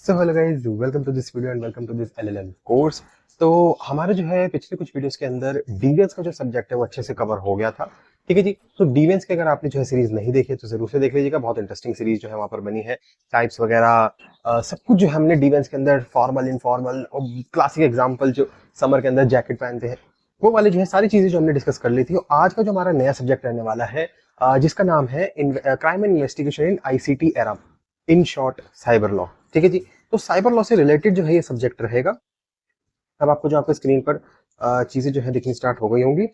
So hello guys, welcome to this video and welcome to this LLM course. तो हमारे जो है पिछले कुछ वीडियोस के अंदर डीवेंस का जो सब्जेक्ट है वो अच्छे से कवर हो गया था। ठीक है जी। तो डीवेंस की अगर आपने जो है सीरीज नहीं देखी है तो जरूर से देख लीजिएगा। बहुत इंटरेस्टिंग सीरीज जो है वहाँ पर बनी है। टाइप्स वगैरह सब कुछ जो है हमने डीवेंस के अंदर फॉर्मल इनफॉर्मल और क्लासिक एग्जाम्पल जो समर के अंदर जैकेट पहनते हैं वो वाली जो है सारी चीजें जो हमने डिस्कस कर ली थी। और आज का जो हमारा नया सब्जेक्ट रहने वाला है जिसका नाम है crime and investigation in ICT era, in short cyber law. ठीक है जी। तो साइबर लॉ से रिलेटेड जो है ये सब्जेक्ट रहेगा। अब आपको जो आपके स्क्रीन पर चीजें जो है दिखनी स्टार्ट हो गई होंगी।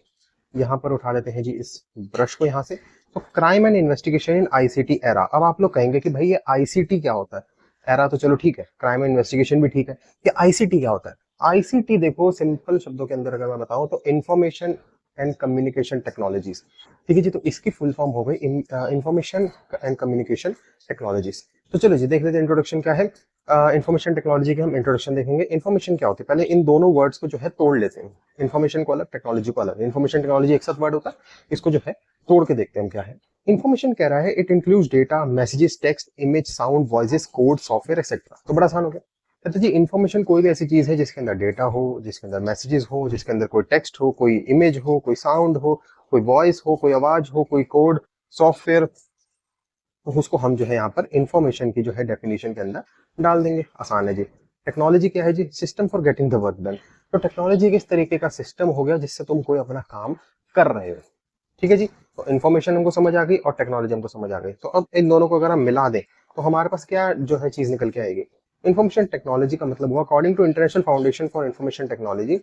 यहाँ पर उठा लेते हैं जी इस ब्रश को यहाँ से। तो crime and investigation in ICT era. अब आप लोग कहेंगे कि भाई ये आईसीटी क्या होता है। एरा तो चलो ठीक है, क्राइम एंड इन्वेस्टिगेशन भी ठीक है, ये आईसीटी क्या होता है। आईसीटी देखो सिंपल शब्दों के अंदर अगर मैं बताऊं तो इंफॉर्मेशन एंड कम्युनिकेशन टेक्नोलॉजीज। ठीक है जी। तो इसकी फुल फॉर्म हो गई इंफॉर्मेशन एंड कम्युनिकेशन टेक्नोलॉजीज। तो चलो जी देख लेते हैं इंट्रोडक्शन क्या है। इंफॉर्मेशन टेक्नोलॉजी के हम इंट्रोडक्शन देखेंगे। इन्फॉर्मेशन क्या होती है, पहले इन दोनों वर्ड्स को जो है तोड़ लेते हैं। इन्फॉर्मेशन को अलग, टेक्नोलॉजी को अलग। इन्फॉर्मेशन टेक्नोलॉजी एक साथ वर्ड होता है, इसको जो है तोड़ के देखते हैं क्या है। इन्फॉर्मेशन कह रहा है it includes data, messages, text, image, sound, voices, code, software etcetera. तो बड़ा आसान हो गया। कहते जी इन्फॉर्मेशन कोई भी ऐसी चीज है जिसके अंदर डेटा हो, जिसके अंदर मैसेजेस हो, जिसके अंदर कोई टेक्स्ट हो, कोई इमेज हो, कोई साउंड हो, कोई वॉइस हो, कोई आवाज हो, कोई कोड, सॉफ्टवेयर, तो उसको हम जो है यहाँ पर इंफॉर्मेशन की जो है डेफिनेशन के अंदर डाल देंगे। आसान है जी। टेक्नोलॉजी क्या है जी, system for getting the work done. तो टेक्नोलॉजी किस तरीके का सिस्टम हो गया जिससे तुम कोई अपना काम कर रहे हो। ठीक है जी। तो इन्फॉर्मेशन हमको समझ आ गई और टेक्नोलॉजी हमको समझ आ गई। तो अब इन दोनों को अगर हम मिला दें तो हमारे पास क्या जो है चीज निकल के आएगी। इन्फॉर्मेशन टेक्नोलॉजी का मतलब हुआ according to International Foundation for Information Technology.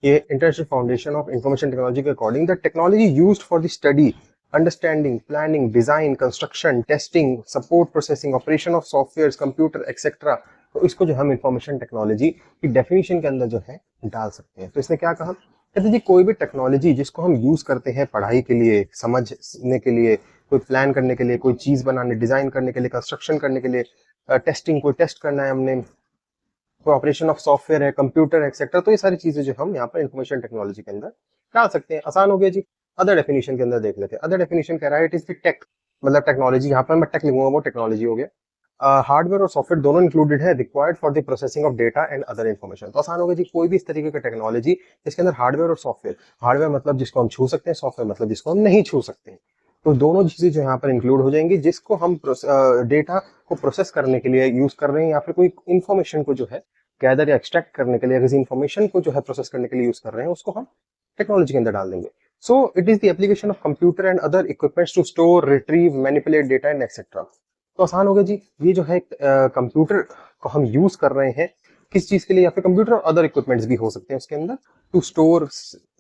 ये International Foundation of information Technology के according the technology used for the study, understanding, planning, design, construction, testing, support, processing, operation of software, computer etcetera. तो इसको जो हम information टेक्नोलॉजी की definition के अंदर जो है डाल सकते हैं। तो इसने क्या कहा, कहते जी कोई भी टेक्नोलॉजी जिसको हम यूज करते हैं पढ़ाई के लिए, समझने के लिए, कोई प्लान करने के लिए, कोई चीज बनाने, डिजाइन करने के लिए, कंस्ट्रक्शन करने के लिए, टेस्टिंग, कोई टेस्ट करना है हमने, कोई ऑपरेशन ऑफ सॉफ्टवेयर है, कंप्यूटर एक्सेट्रा। तो ये सारी चीजें जो हम यहाँ पर इंफॉर्मेशन टेक्नोलॉजी के अंदर डाल सकते हैं। आसान हो गया जी। अदर डेफिनेशन के अंदर देख लेते हैं। अदर डेफिनेशन कह रहा है इट इज द टेक, मतलब टेक्नोलॉजी। यहाँ पर मैं टेक लिखूंगा, वो टेक्नोलॉजी हो गया। हार्डवेयर और सॉफ्टवेयर दोनों इंक्लूडेड है, required for the processing of data and other information. तो आसान हो गया जी। कोई भी इस तरीके का टेक्नोलॉजी जिसके अंदर हार्डवेयर और सॉफ्टवेयर, हार्डवेयर मतलब जिसको हम छू सकते हैं, सॉफ्टवेयर मतलब जिसको हम नहीं छू सकते हैं। तो दोनों चीजें जो यहाँ पर इंक्लूड हो जाएंगी, जिसको हम डेटा को प्रोसेस करने के लिए यूज कर रहे हैं या फिर कोई इन्फॉर्मेशन को जो है गैदर या एक्सट्रैक्ट करने के लिए, किसी इन्फॉर्मेशन को जो है प्रोसेस करने के लिए यूज कर रहे हैं, उसको हम टेक्नोलॉजी के अंदर डाल देंगे। So it is the application of computer and other equipments to store, retrieve, manipulate data and etcetera. तो आसान हो गया जी। ये जो है कंप्यूटर को हम यूज कर रहे हैं किस चीज के लिए, या फिर कंप्यूटर और अदर इक्विपमेंट्स भी हो सकते हैं उसके अंदर, टू स्टोर,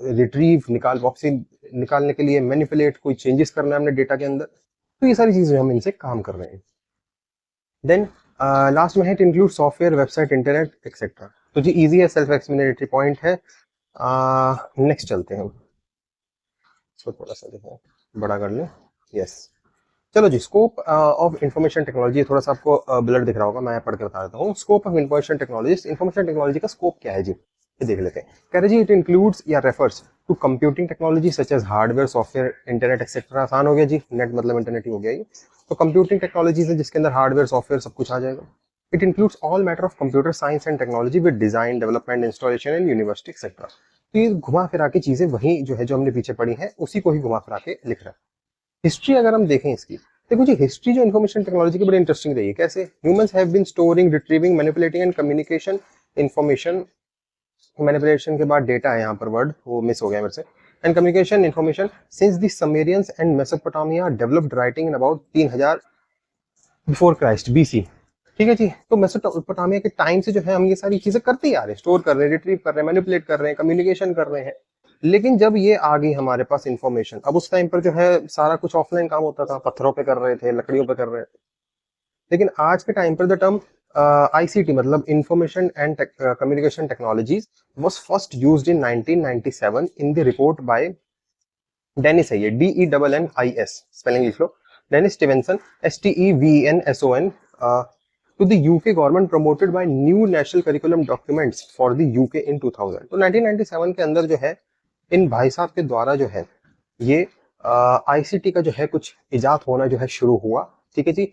रिट्रीव, वापसी निकालने के लिए, मैनिपुलेट, कोई चेंजेस करना है हमने डेटा के अंदर। तो ये सारी चीजें हम इनसे काम कर रहे हैं। देन लास्ट में है to include software, website, internet etcetera. तो जी इजी है, सेल्फ एक्सप्लेनेटरी पॉइंट है। नेक्स्ट चलते हैं। इसको थोड़ा सा देखें, बड़ा कर लें। यस। चलो जी, स्कोप ऑफ इंफॉर्मेशन टेक्नोलॉजी। थोड़ा सा आपको ब्लर दिख रहा होगा, मैं पढ़ के बता देता हूँ। Scope of information technology, information technology का स्कोप क्या है जी, ये देख लेते हैं। कह रहे जी इट इंक्लूड्स या refers to computing technology such as hardware, software, internet etcetera. आसान हो गया जी, नेट मतलब इंटरनेट ही हो गया ये। तो कंप्यूटिंग टेक्नोलॉजीज है जिसके अंदर हार्डवेयर, सॉफ्टवेयर सब कुछ आ जाएगा। It includes all matter of computer science and technology with design, development, installation and university etcetera. तो ये घुमा फिरा के चीजें वही जो है जो हमने पीछे पढ़ी है उसी को ही घुमा फिरा के लिख रहा है। हिस्ट्री अगर हम देखें इसकी, देखो जी हिस्ट्री जो इन्फॉर्मेशन टेक्नोलॉजी की बड़ी इंटरेस्टिंग रही है। कैसे humans have been storing, retrieving, manipulating and communication information. Manipulation के बाद डेटा है यहाँ पर, वर्ड वो मिस हो गया मेरे से। And communication information since the Sumerians and Mesopotamia developed writing in about 3000 before Christ BC. ठीक है जी। तो मेसोपोटामिया के टाइम से जो है हम ये सारी चीजें करते ही आ रहे हैं, स्टोर कर रहे हैं, रिट्रीव कर रहे हैं, मैनिपुलेट कर रहे हैं, कम्युनिकेशन कर रहे हैं। लेकिन जब ये आ गई हमारे पास इंफॉर्मेशन, अब उस टाइम पर जो है सारा कुछ ऑफलाइन काम होता था, पत्थरों पे कर रहे थे, लकड़ियों पे कर रहे थे। लेकिन आज के टाइम पर द टर्म आईसीटी मतलब information and communication technologies was first used in 1997 in the report by Dennis, है ये DENNIS, स्पेलिंग लिख लो, Dennis Stevenson, STEVENSON, to the UK government promoted by new national curriculum documents for the UK in 2000। तो 1997 के अंदर जो है इन भाई साहब के द्वारा जो है ये आईसीटी का जो है कुछ इजाद होना जो है शुरू हुआ। ठीक है जी।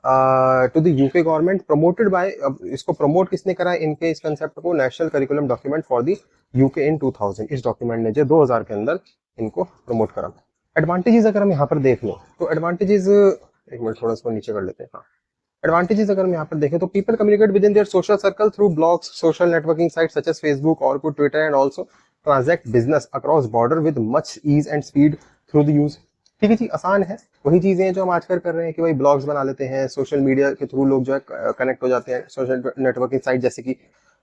To the UK government, promoted by, इसको प्रमोट किसने करा इनके इस कंसेप्ट को, national curriculum document for the UK in 2000, इस डॉक्यूमेंट ने जो 2000 के अंदर इनको प्रमोट करा। एडवांटेजेस अगर हम यहाँ पर देख लें तो एडवांटेजेस, एक मिनट थोड़ा इसको नीचे कर लेते हैं, हाँ। एडवांटेजेस अगर हम यहाँ पर देखें तो people communicate with in their social circle through blogs, social networking sites such as Facebook, Orkut, Twitter and also transact business across border with much ease and speed through the use. ठीक है जी, आसान है, वही चीजें हैं जो हम आजकल कर रहे हैं कि भाई ब्लॉग्स बना लेते हैं, सोशल मीडिया के थ्रू लोग जो है कनेक्ट हो जाते हैं, सोशल नेटवर्किंग साइट जैसे कि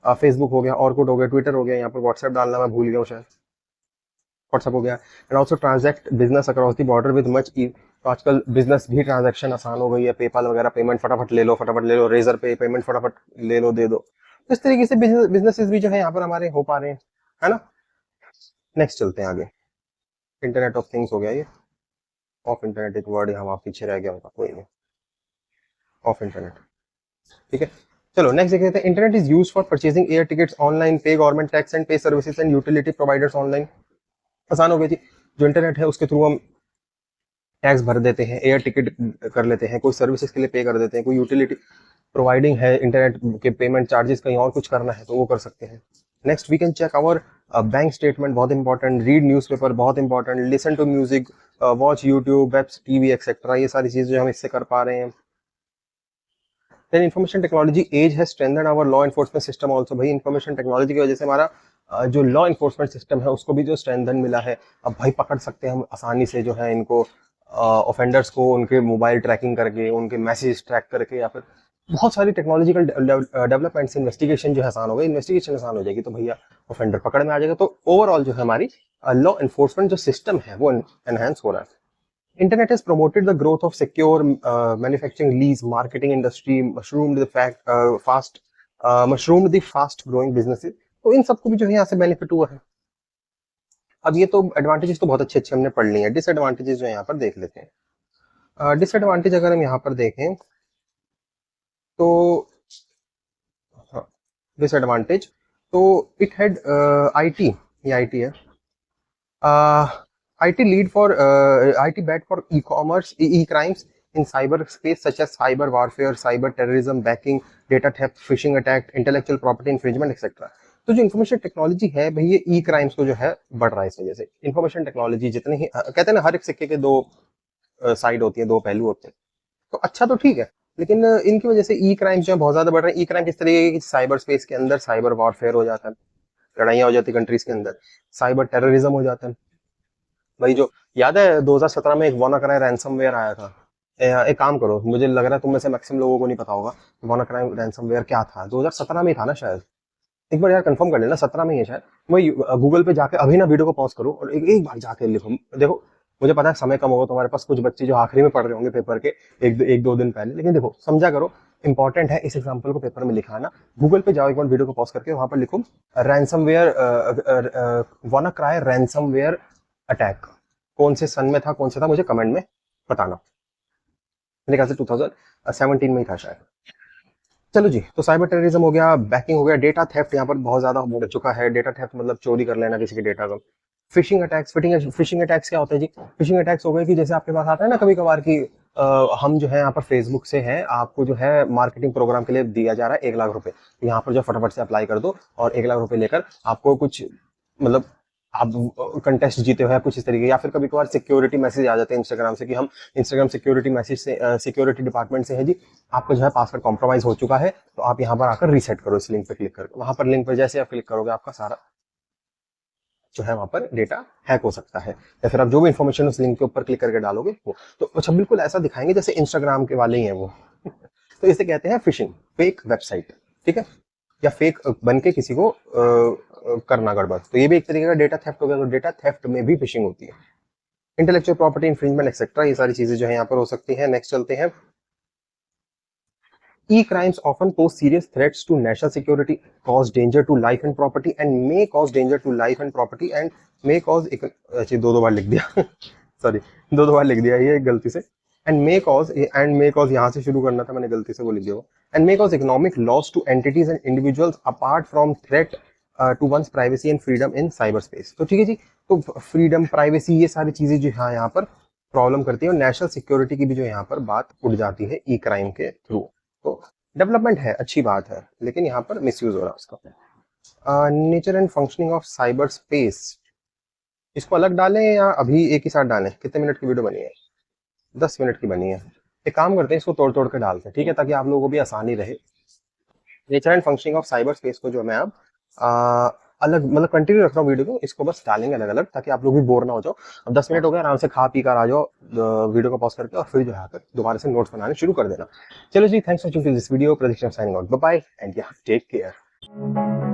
फेसबुक हो गया, ऑरकुट हो गया, ट्विटर हो गया, यहाँ पर व्हाट्सएप डालना मैं भूल गया हूँ शायद, व्हाट्सएप हो गया, and also transact business across the border with much ease. तो आजकल बिजनेस भी ट्रांजैक्शन आसान हो गई है, पेपाल वगैरह पेमेंट फटाफट ले लो, रेजर पे पेमेंट फटाफट ले लो, दे दो। तो इस तरीके से बिजनेसेस भी जो है यहाँ पर हमारे हो पा रहे हैं, है ना। नेक्स्ट चलते हैं आगे, इंटरनेट ऑफ थिंग्स हो गया ये, ऑफ इंटरनेट एक वर्ड यहाँ पीछे रह गया होगा, कोई नहीं, ऑफ इंटरनेट, ठीक है। चलो नेक्स्ट देख लेते हैं, internet is used for purchasing air tickets online, पे गवर्नमेंट टैक्स एंड पे services and utility providers online. आसान हो गई थी, जो इंटरनेट है उसके थ्रू हम टैक्स भर देते हैं, एयर टिकट कर लेते हैं, कोई सर्विसेज के लिए पे कर देते हैं, कोई यूटिलिटी प्रोवाइडिंग है इंटरनेट के पेमेंट चार्जेस कहीं और कुछ करना है तो वो कर सकते हैं। Next we can check our bank statement, बहुत इंपॉर्टेंट, रीड न्यूज़पेपर बहुत important, listen to music, watch YouTube, web TV etcetera, ये सारी चीजें हम इससे कर पा रहे हैं। देन इंफॉर्मेशन टेक्नोलॉजी एज है strengthen our law enforcement system also, भाई इंफॉर्मेशन टेक्नोलॉजी की वजह से हमारा जो लॉ एनफोर्समेंट सिस्टम है उसको भी जो स्ट्रेंथन मिला है। अब भाई पकड़ सकते हैं हम आसानी से जो है इनको, ऑफेंडर्स को उनके मोबाइल ट्रैकिंग करके, उनके मैसेज ट्रैक करके, या फिर बहुत सारी टेक्नोलॉजिकल डेवलपमेंट से इन्वेस्टिगेशन जो है आसान हो गई, इन्वेस्टिगेशन आसान हो जाएगी तो भैया ऑफेंडर पकड़ में आ जाएगा। तो ओवरऑल जो है हमारी लॉ एनफोर्समेंट जो सिस्टम है वो एनहांस हो रहा है। Internet has promoted the growth of secure manufacturing, lease, marketing industry, mushroomed the fast growing businesses। तो इन सबको भी जो है यहाँ से बेनिफिट हुआ है। अब ये तो एडवांटेजेस तो बहुत अच्छे अच्छे हमने पढ़ लिए हैं, डिसएडवांटेजेस जो है यहाँ पर देख लेते हैं। डिसएडवांटेज अगर हम यहाँ पर देखें तो, हाँ, डिसएडवांटेज तो इट हैड IT, ये IT है, IT lead for IT bad for e-commerce, e-crimes in cyberspace such as cyber warfare, cyber terrorism, hacking, data theft, phishing attack, intellectual property infringement etc। तो जो इन्फॉर्मेशन टेक्नोलॉजी है भाई ये ई crimes को जो है बढ़ रहा है इस वजह से। इन्फॉर्मेशन टेक्नोलॉजी जितने ही कहते हैं ना, हर एक सिक्के के दो साइड होती है, दो पहलू होते हैं। तो अच्छा तो ठीक है, लेकिन इनकी वजह से ई क्राइम्स जो है बहुत ज्यादा बढ़ रहे हैं। ई क्राइम किस तरीके की, साइबर स्पेस के अंदर साइबर वॉरफेयर हो जाता है, लड़ाइयाँ हो जाती है कंट्रीज के अंदर, साइबर टेररिज्म हो जाता है। भाई जो याद है 2017 में एक WannaCry रैंसमवेयर आया था, एक काम करो, मुझे लग रहा है तुम में से मैक्सिमम लोगों को नहीं पता होगा WannaCry रैंसमवेयर क्या था। 2017 में ही था ना शायद, एक बार यार कंफर्म कर लेना, 17 में ही है शायद। वही गूगल पे जाके अभी ना वीडियो को पॉज करो और एक बार जाके लिखो, देखो मुझे पता है समय कम होगा तुम्हारे पास, कुछ बच्चे जो आखिरी में पढ़ रहे होंगे पेपर के एक दो दिन पहले, लेकिन देखो समझा करो, इंपॉर्टेंट है इस एग्जाम्पल को पेपर में लिखा है ना। गूगल पे जाओ एक बार वीडियो को पॉज करके, वहां पर लिखो रैंसमवेयर, WannaCry रैंसमवेयर अटैक, कौन से सन में था, कौन सा था, मुझे कमेंट में बताना। मेरे ख्याल से 2017 में ही था शायद। चलो जी, तो साइबर टेररिज्म हो गया, बैकिंग हो गया, डेटा थेफ्ट यहाँ पर बहुत ज्यादा बढ़ चुका है। डेटा थेफ्ट मतलब चोरी कर लेना किसी के डेटा को। फिशिंग अटैक्स, फिशिंग अटैक्स क्या होता है जी? फिशिंग अटैक्स हो गए कि जैसे आपके पास आता है ना कभी कभार की हम जो है यहाँ पर फेसबुक से हैं, आपको जो है मार्केटिंग प्रोग्राम के लिए दिया जा रहा है 1 लाख रुपए, तो यहाँ पर जो फटाफट से अप्लाई कर दो और 1 लाख रुपए लेकर आपको कुछ मतलब आप कंटेस्ट जीते हो या कुछ इस तरीके। या फिर कभी कभार सिक्योरिटी मैसेज आ जाते हैं इंस्टाग्राम से कि हम इंस्टाग्राम सिक्योरिटी मैसेज से सिक्योरिटी डिपार्टमेंट से है जी, आपको जो है पासवर्ड कॉम्प्रोमाइज हो चुका है, तो आप यहाँ पर आकर रीसेट करो इस लिंक पे क्लिक करके। वहां पर लिंक पर जैसे आप क्लिक करोगे आपका सारा जो है वहां पर डेटा हैक हो सकता है, या फिर आप जो भी इन्फॉर्मेशन उस लिंक के ऊपर क्लिक करके डालोगे वो तो अच्छा बिल्कुल ऐसा दिखाएंगे जैसे इंस्टाग्राम के वाले ही हैं वो तो इसे कहते हैं फिशिंग, फेक वेबसाइट, ठीक है, या फेक बन के किसी को करना गड़बड़। तो ये भी एक तरीके का डेटा थेफ्ट हो गया। तो डेटा थेफ्ट में भी फिशिंग होती है। इंटेलेक्चुअल प्रॉपर्टी इन्फ्रिंजमेंट एक्सेट्रा, ये सारी चीजें जो है यहाँ पर हो सकती हैं। नेक्स्ट चलते हैं, E-crimes often pose serious threats to national security, cause danger to life and property, and may cause danger to life and property, and may cause अच्छी दो बार लिख दिया सॉरी दो बार लिख दिया ये गलती से। and may cause यहाँ से शुरू करना था, मैंने गलती से वो लिख दिया। and may cause economic loss to entities and individuals apart from threat to one's privacy and freedom in cyberspace। तो ठीक है जी, तो फ्रीडम, प्राइवेसी, ये सारी चीजें जो है यहाँ पर प्रॉब्लम करती है और नेशनल सिक्योरिटी की भी जो यहाँ पर बात उड़ जाती है ई क्राइम के थ्रू। तो डेवलपमेंट है, अच्छी बात है, लेकिन यहाँ पर मिसयूज हो रहा है उसका। Nature and functioning of cyber space, इसको अलग डालें या अभी एक ही साथ डालें? कितने मिनट की वीडियो बनी है? 10 मिनट की बनी है। एक काम करते हैं, इसको तोड़ तोड़ कर डालते हैं, ठीक है, ताकि आप लोगों को भी आसानी रहे। Nature and functioning of cyber space को जो मैं अब अलग मतलब कंटिन्यू रख रहा हूँ वीडियो को, इसको बस डालेंगे अलग अलग ताकि आप लोग भी बोर ना हो जाओ। अब 10 मिनट हो गए, आराम से खा पी कर आ जाओ वीडियो को पॉज करके, और फिर जो है दोबारा से नोट्स बनाने शुरू कर देना। चलो जी, thanks for watching this video, Pradeep signing out, bye bye and take care.